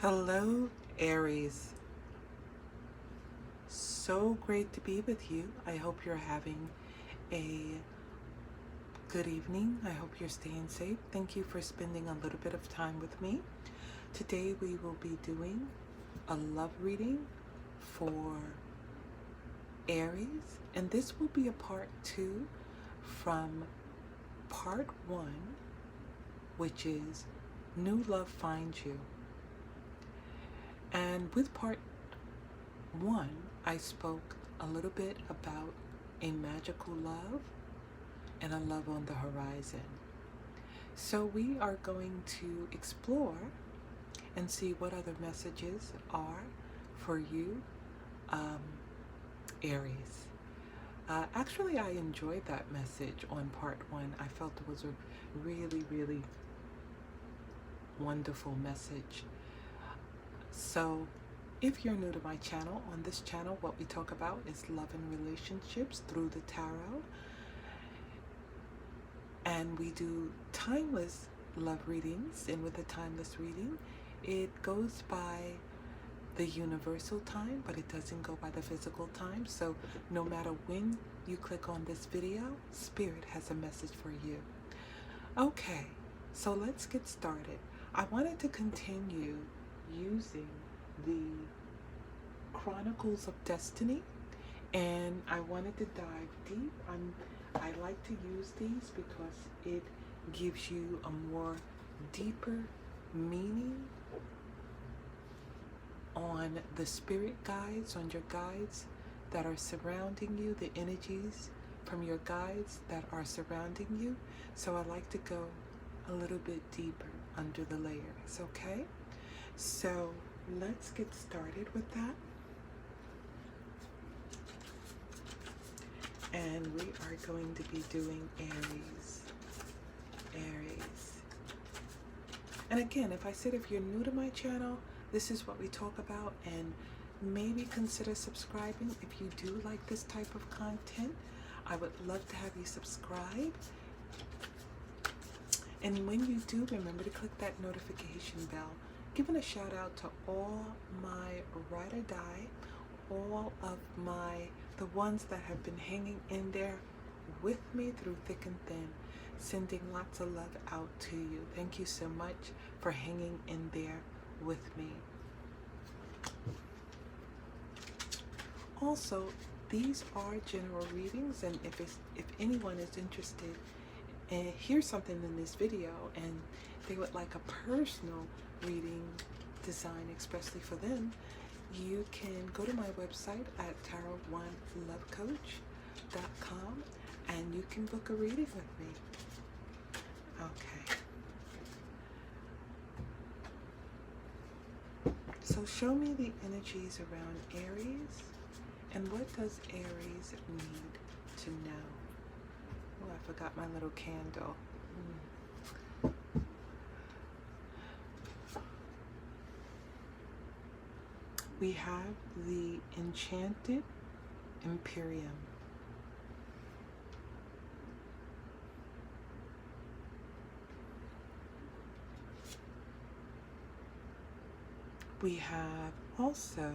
Hello, Aries. So great to be with you. I hope you're having a good evening. I hope you're staying safe. Thank you for spending a little bit of time with me. Today we will be doing a love reading for Aries, and this will be a part 2 from part 1, which is New Love Finds You. And with part 1, I spoke a little bit about a magical love and a love on the horizon. So we are going to explore and see what other messages are for you, Aries. Actually, I enjoyed that message on part 1. I felt it was a really, really wonderful message. So if you're new to my channel, on this channel what we talk about is love and relationships through the tarot. And we do timeless love readings, and with a timeless reading, it goes by the universal time, but it doesn't go by the physical time. So no matter when you click on this video, Spirit has a message for you. Okay, so let's get started. I wanted to continue using the Chronicles of Destiny, and I wanted to dive deep. I like to use these because it gives you a more deeper meaning on the spirit guides, on your guides that are surrounding you, the energies from your guides that are surrounding you. So I like to go a little bit deeper under the layers, okay? So let's get started with that. And we are going to be doing Aries. And again, if you're new to my channel, this is what we talk about, and maybe consider subscribing if you do like this type of content. I would love to have you subscribe. And when you do, remember to click that notification bell. Giving a shout out to all my ride or die, all of the ones that have been hanging in there with me through thick and thin, sending lots of love out to you. Thank you so much for hanging in there with me. Also, these are general readings, and if anyone is interested and hear something in this video and they would like a personal reading designed expressly for them, you can go to my website at tarot1lovecoach.com and you can book a reading with me. Okay. So show me the energies around Aries, and what does Aries need to know? Oh, I forgot my little candle. We have the Enchanted Imperium. We have also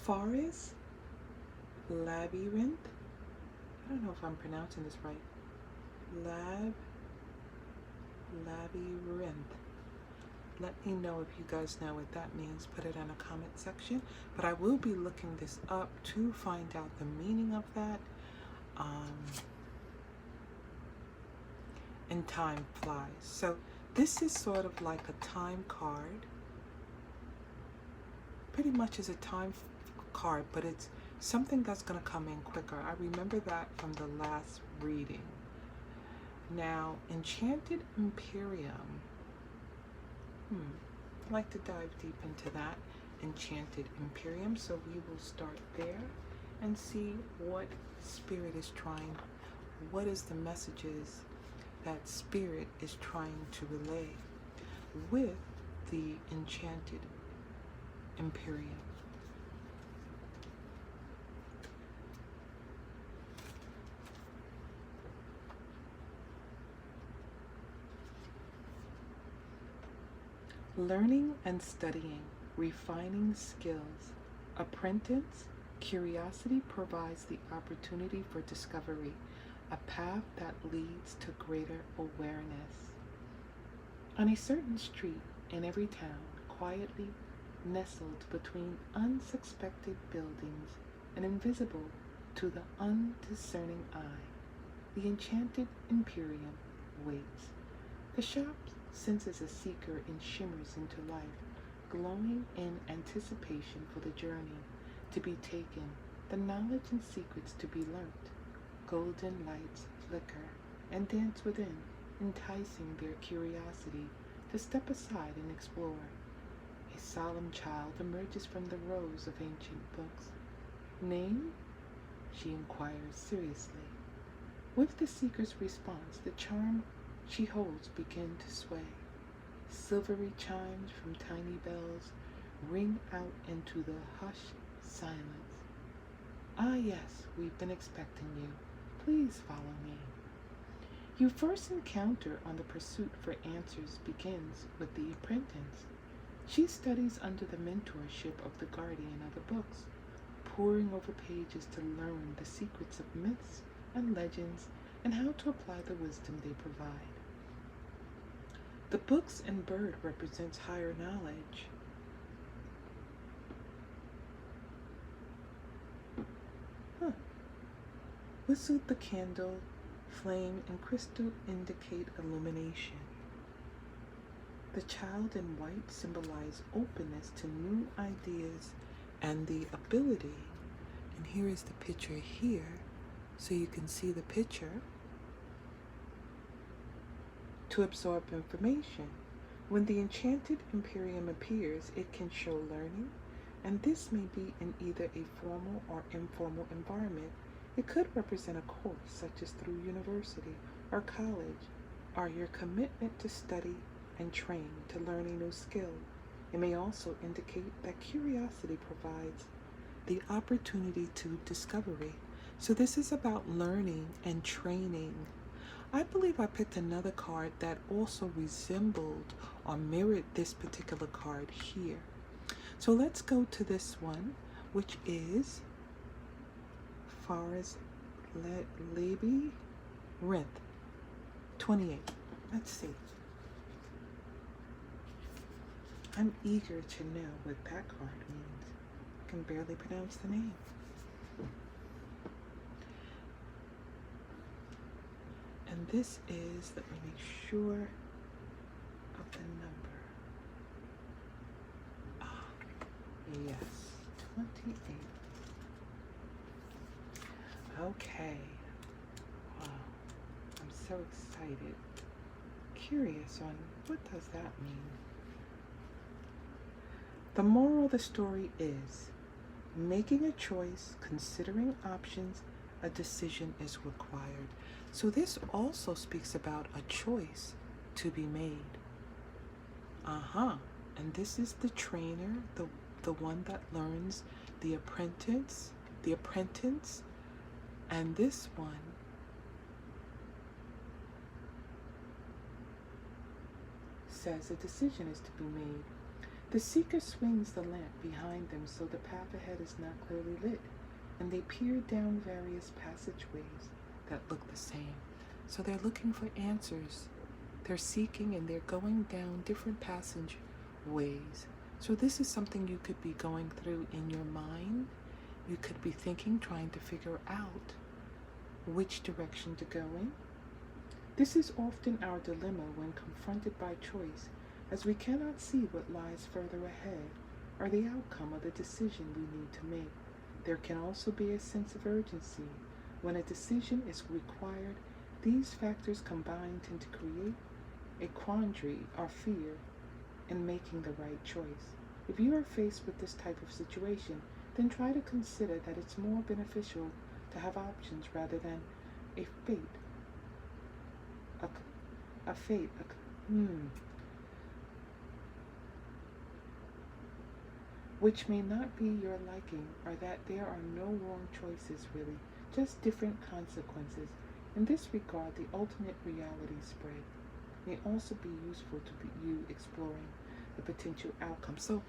Forest Labyrinth. I don't know if I'm pronouncing this right. Labyrinth. Let me know if you guys know what that means. Put it in a comment section. But I will be looking this up to find out the meaning of that. And time flies. So this is sort of like a time card. Pretty much is a time card, but it's something that's going to come in quicker. I remember that from the last reading. Now, Enchanted Imperium. I'd like to dive deep into that. Enchanted Imperium. So we will start there and see what Spirit is trying. What is the messages that Spirit is trying to relay with the Enchanted Imperium? Learning and studying, refining skills. Apprentice, curiosity provides the opportunity for discovery, a path that leads to greater awareness. On a certain street in every town, quietly nestled between unsuspected buildings and invisible to the undiscerning eye, the Enchanted Imperium waits. The shop senses a seeker and shimmers into life, glowing in anticipation for the journey to be taken, the knowledge and secrets to be learnt. Golden lights flicker and dance within, enticing their curiosity to step aside and explore. A solemn child emerges from the rows of ancient books. Name? She inquires seriously. With the seeker's response, the charm she holds begin to sway. Silvery chimes from tiny bells ring out into the hushed silence. Ah yes, we've been expecting you. Please follow me. Your first encounter on the pursuit for answers begins with the apprentice. She studies under the mentorship of the guardian of the books, poring over pages to learn the secrets of myths and legends and how to apply the wisdom they provide. The books and bird represents higher knowledge. Whistled the candle, flame, and crystal indicate illumination. The child in white symbolize openness to new ideas and the ability. And here is the picture here, so you can see the picture. To absorb information. When the Enchanted Imperium appears, it can show learning, and this may be in either a formal or informal environment. It could represent a course, such as through university or college, or your commitment to study and train to learn a new skill. It may also indicate that curiosity provides the opportunity to discovery. So this is about learning and training. I believe I picked another card that also resembled or mirrored this particular card here. So let's go to this one, which is Forest Labyrinth 28. Let's see. I'm eager to know what that card means. I can barely pronounce the name. And this is, let me make sure of the number. Yes, 28. Okay. Wow. I'm so excited. Curious on what does that mean? The moral of the story is, making a choice, considering options, a decision is required. So this also speaks about a choice to be made. And this is the trainer, the one that learns, the apprentice, and this one says a decision is to be made. The seeker swings the lamp behind them so the path ahead is not clearly lit, and they peer down various passageways that look the same. So they're looking for answers. They're seeking and they're going down different passageways. So this is something you could be going through in your mind. You could be thinking, trying to figure out which direction to go in. This is often our dilemma when confronted by choice, as we cannot see what lies further ahead or the outcome of the decision we need to make. There can also be a sense of urgency. When a decision is required, these factors combine tend to create a quandary or fear in making the right choice. If you are faced with this type of situation, then try to consider that it's more beneficial to have options rather than a fate. Which may not be your liking, or that there are no wrong choices really, just different consequences. In this regard, the ultimate reality spread may also be useful to you exploring the potential outcome. So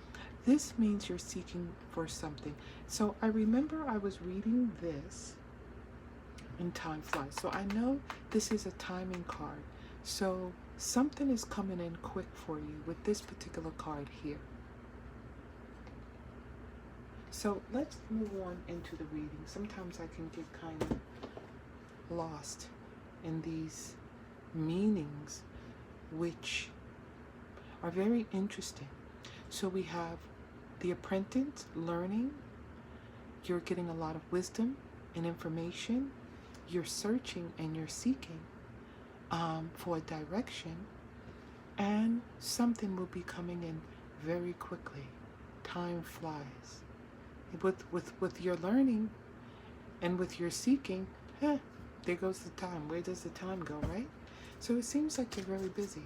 this means you're seeking for something. So I remember I was reading this in Time Flies. So I know this is a timing card. So something is coming in quick for you with this particular card here. So let's move on into the reading. Sometimes I can get kind of lost in these meanings, which are very interesting. So we have the apprentice learning. You're getting a lot of wisdom and information. You're searching and you're seeking for a direction, and something will be coming in very quickly. Time flies. With your learning and with your seeking, there goes the time. Where does the time go, right? So it seems like you're very busy.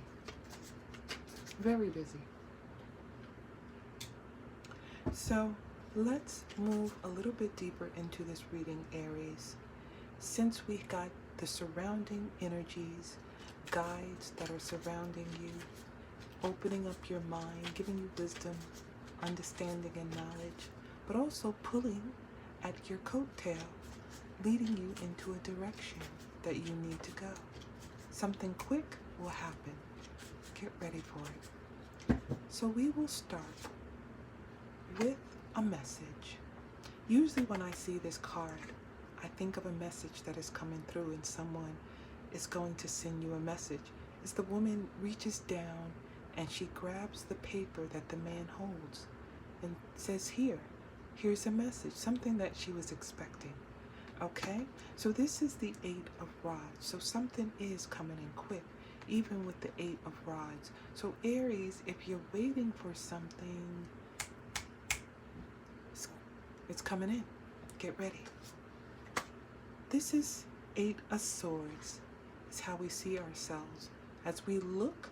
Very busy. So let's move a little bit deeper into this reading, Aries. Since we got the surrounding energies, guides that are surrounding you, opening up your mind, giving you wisdom, understanding, and knowledge, but also pulling at your coattail, leading you into a direction that you need to go. Something quick will happen. Get ready for it. So we will start with a message. Usually when I see this card, I think of a message that is coming through and someone is going to send you a message. As the woman reaches down and she grabs the paper that the man holds and says, here's a message, something that she was expecting. Okay, so this is the 8 of Rods. So something is coming in quick, even with the 8 of Rods. So Aries, if you're waiting for something, it's coming in. Get ready. This is 8 of Swords. It's how we see ourselves. As we look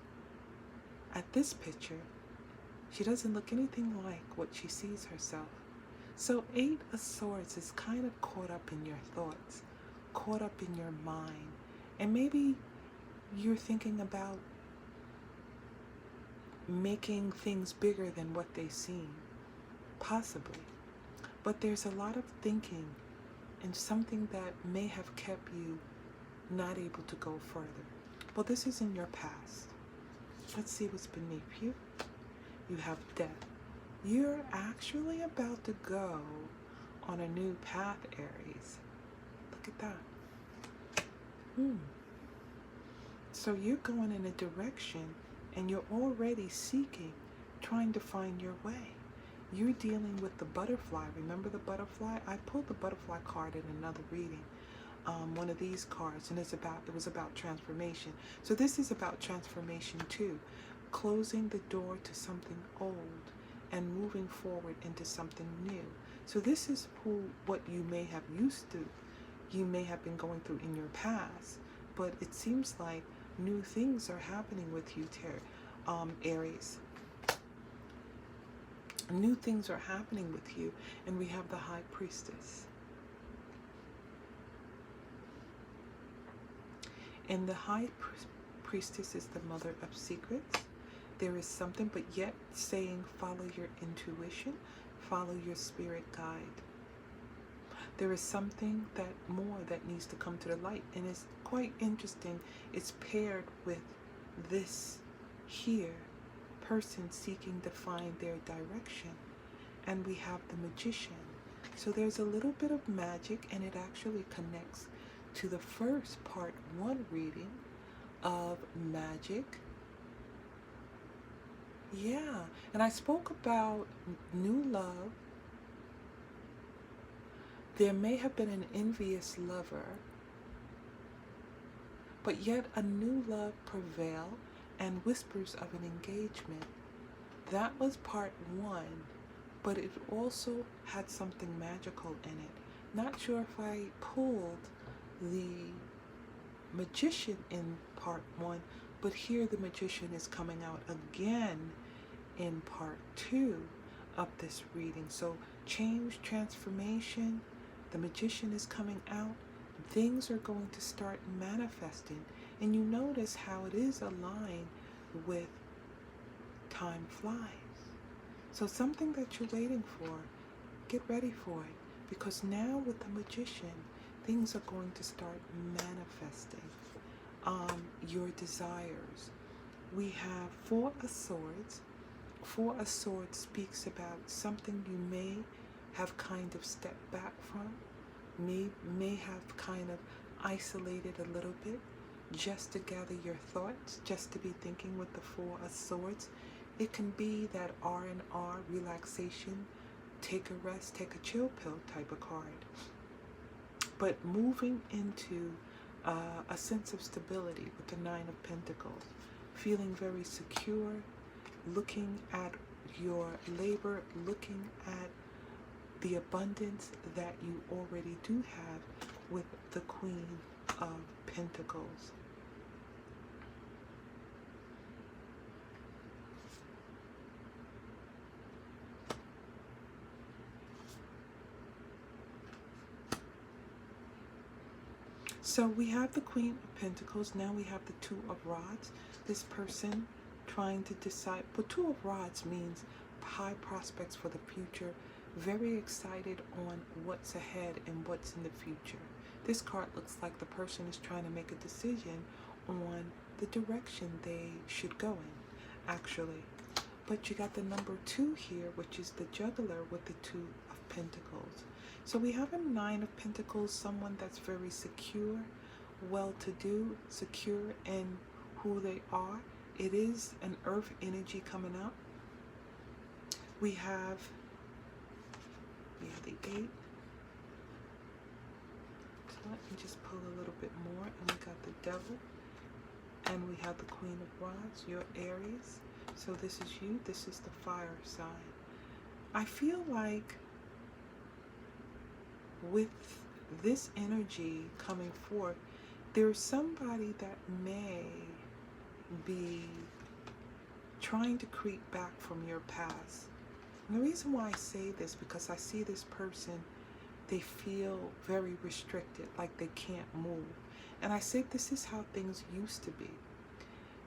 at this picture, she doesn't look anything like what she sees herself. So 8 of Swords is kind of caught up in your thoughts, caught up in your mind. And maybe you're thinking about making things bigger than what they seem. Possibly. But there's a lot of thinking and something that may have kept you not able to go further. Well, this is in your past. Let's see what's beneath you. You have Death. You're actually about to go on a new path, Aries. Look at that. So you're going in a direction and you're already seeking, trying to find your way. You're dealing with the butterfly. Remember the butterfly? I pulled the butterfly card in another reading. One of these cards, and it was about transformation. So this is about transformation too. Closing the door to something old and moving forward into something new. So this is what you may have you may have been going through in your past, but it seems like new things are happening with you, Aries. New things are happening with you, and we have the High Priestess. And the High Priestess is the mother of secrets. There is something, but yet saying follow your intuition, follow your spirit guide. There is something more that needs to come to the light, and it's quite interesting. It's paired with this here, person seeking to find their direction, and we have the Magician. So there's a little bit of magic, and it actually connects to the first part 1 reading of magic. Yeah, and I spoke about new love. There may have been an envious lover, but yet a new love prevail and whispers of an engagement. That was part 1, but it also had something magical in it. Not sure if I pulled the Magician in part 1, but here the Magician is coming out again in part 2 of this reading. So change, transformation, the Magician is coming out. Things are going to start manifesting, and you notice how it is aligned with time flies. So something that you're waiting for, get ready for it. Because now with the Magician, things are going to start manifesting your desires. We have Four of Swords. Four of Swords speaks about something you may have kind of stepped back from, may have kind of isolated a little bit, just to gather your thoughts, just to be thinking with the Four of Swords. It can be that R&R, relaxation, take a rest, take a chill pill type of card. But moving into a sense of stability with the Nine of Pentacles, feeling very secure, looking at your labor, looking at the abundance that you already do have with the Queen of Pentacles. So we have the Queen of Pentacles. Now we have the Two of Rods. This person trying to decide. But Two of Rods means high prospects for the future. Very excited on what's ahead and what's in the future. This card looks like the person is trying to make a decision on the direction they should go in, actually. But you got the number 2 here, which is the Juggler with the Two of Pentacles. So we have a Nine of Pentacles, someone that's very secure, well-to-do, secure in who they are. It is an earth energy coming up. We have the 8. So let me just pull a little bit more. And we got the Devil. And we have the Queen of Rods, your Aries. So this is you. This is the fire sign. I feel like with this energy coming forth, there's somebody that may be trying to creep back from your past. And the reason why I say this, because I see this person, they feel very restricted, like they can't move. And I said this is how things used to be.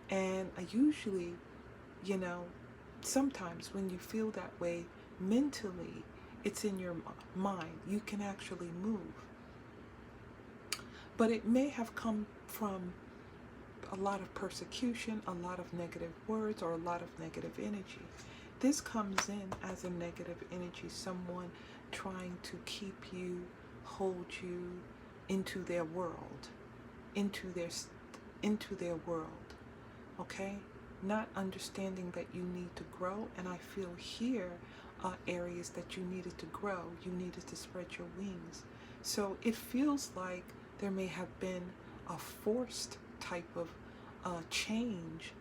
And I usually, you know, sometimes when you feel that way mentally, it's in your mind. You can actually move. But it may have come from a lot of persecution, a lot of negative words, or a lot of negative energy. This comes in as a negative energy, someone trying to keep you, hold you into their world, into their world, okay? Not understanding that you need to grow. And I feel here, Aries, that you needed to grow. You needed to spread your wings. So it feels like there may have been a forced type of change.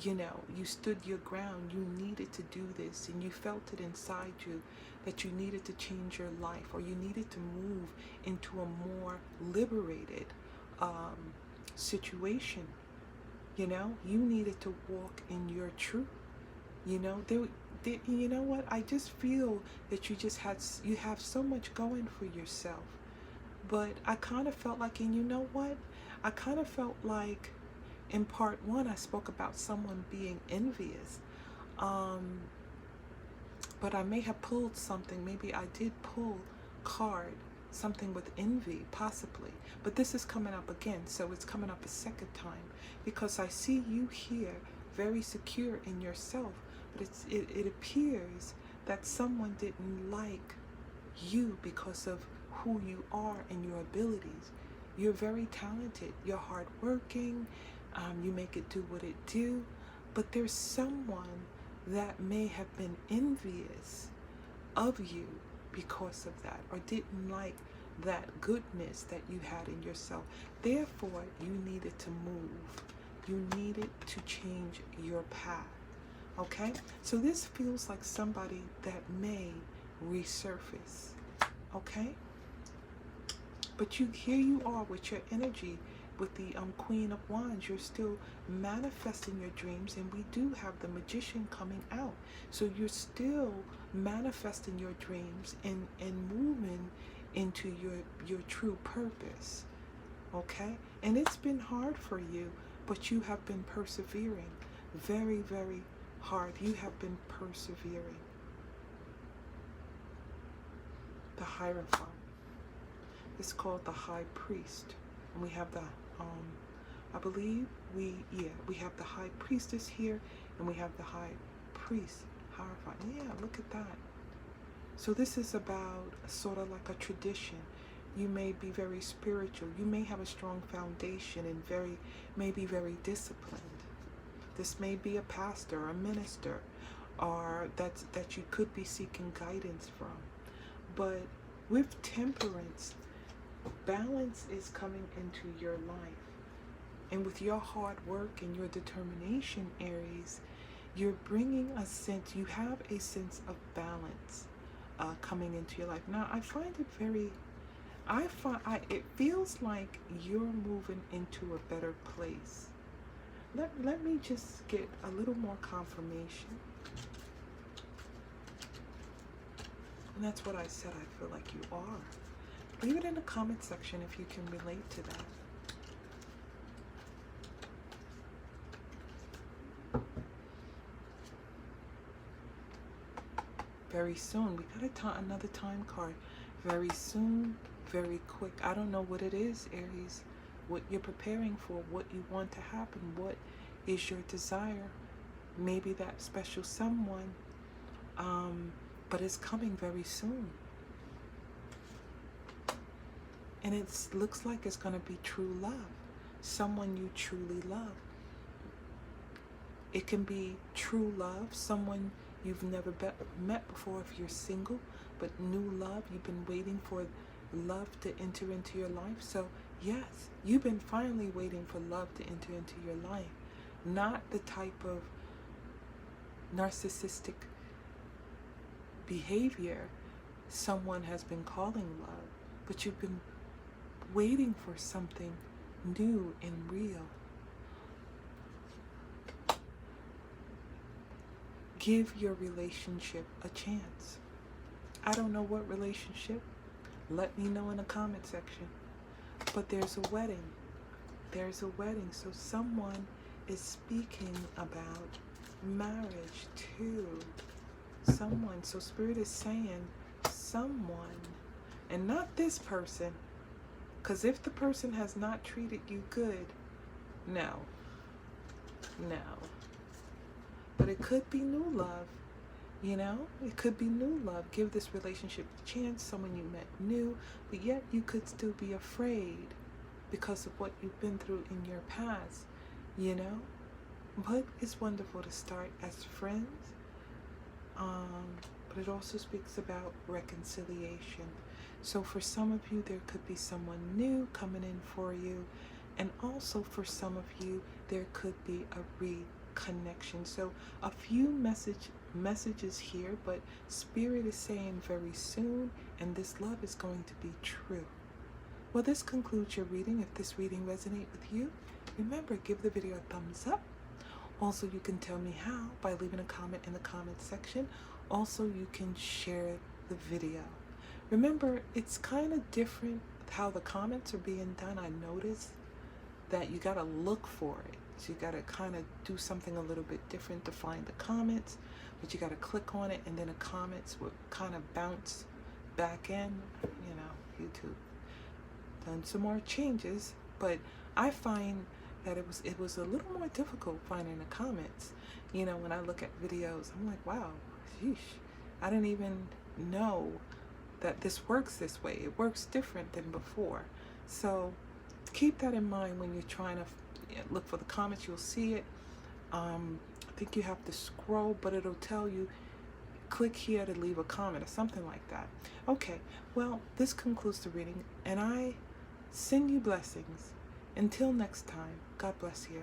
You know, you stood your ground. You needed to do this, and you felt it inside you that you needed to change your life, or you needed to move into a more liberated situation. You know, you needed to walk in your truth. You know, you know what? I just feel that you have so much going for yourself. But I kind of felt like, and you know what? I kind of felt like in part 1, I spoke about someone being envious. But I may have pulled something. Maybe I did pull card, something with envy, possibly. But this is coming up again, so it's coming up a second time. Because I see you here very secure in yourself. But it appears that someone didn't like you because of who you are and your abilities. You're very talented. You're hardworking. You make it do what it do. But there's someone that may have been envious of you because of that, or didn't like that goodness that you had in yourself. Therefore, you needed to move. You needed to change your path. Okay? So this feels like somebody that may resurface. Okay? But here you are with your energy, with the Queen of Wands. You're still manifesting your dreams, and we do have the Magician coming out. So you're still manifesting your dreams and moving into your true purpose. Okay? And it's been hard for you, but you have been persevering very, very hard. You have been persevering. The Hierophant. It's called the High Priest. And we have the, I believe we have the High Priestess here, and we have the High Priest, Hierophant. Yeah, look at that. So this is about sort of like a tradition. You may be very spiritual. You may have a strong foundation and may be very disciplined. This may be a pastor or a minister, or that you could be seeking guidance from. But with temperance, balance is coming into your life. And with your hard work and your determination, Aries, you're bringing a sense, you have a sense of balance coming into your life. Now, I find it it feels like you're moving into a better place. Let me just get a little more confirmation. And that's what I said, I feel like you are. Leave it in the comment section if you can relate to that. Very soon. We got another time card. Very soon, very quick. I don't know what it is, Aries. What you're preparing for, what you want to happen, what is your desire. Maybe that special someone, but it's coming very soon. And it looks like it's going to be true love. Someone you truly love. It can be true love, someone you've never met before if you're single, but new love. You've been waiting for love to enter into your life. So yes, you've been finally waiting for love to enter into your life. Not the type of narcissistic behavior someone has been calling love, but you've been waiting for something new and real. Give your relationship a chance. I don't know what relationship. Let me know in the comment section. But there's a wedding. There's a wedding. So someone is speaking about marriage to someone. So Spirit is saying someone, and not this person. Because if the person has not treated you good, no. But it could be new love, you know? It could be new love. Give this relationship a chance, someone you met new, but yet you could still be afraid because of what you've been through in your past, you know? But it's wonderful to start as friends. But it also speaks about reconciliation. So for some of you, there could be someone new coming in for you. And also for some of you, there could be a reconnection. So a few messages here, but Spirit is saying very soon, and this love is going to be true. Well, this concludes your reading. If this reading resonates with you, remember, give the video a thumbs up. Also, you can tell me how by leaving a comment in the comment section. Also, you can share the video. Remember, it's kind of different how the comments are being done. I noticed that you got to look for it. So you got to kind of do something a little bit different to find the comments, but you got to click on it, and then the comments will kind of bounce back in. You know, YouTube done some more changes, but I find that it was a little more difficult finding the comments. You know, when I look at videos, I'm like, wow, sheesh, I didn't even know that this works this way. It works different than before. So keep that in mind when you're trying to look for the comments. You'll see it. I think you have to scroll, but it'll tell you click here to leave a comment or something like that. Okay, well, this concludes the reading, and I send you blessings. Until next time, God bless you.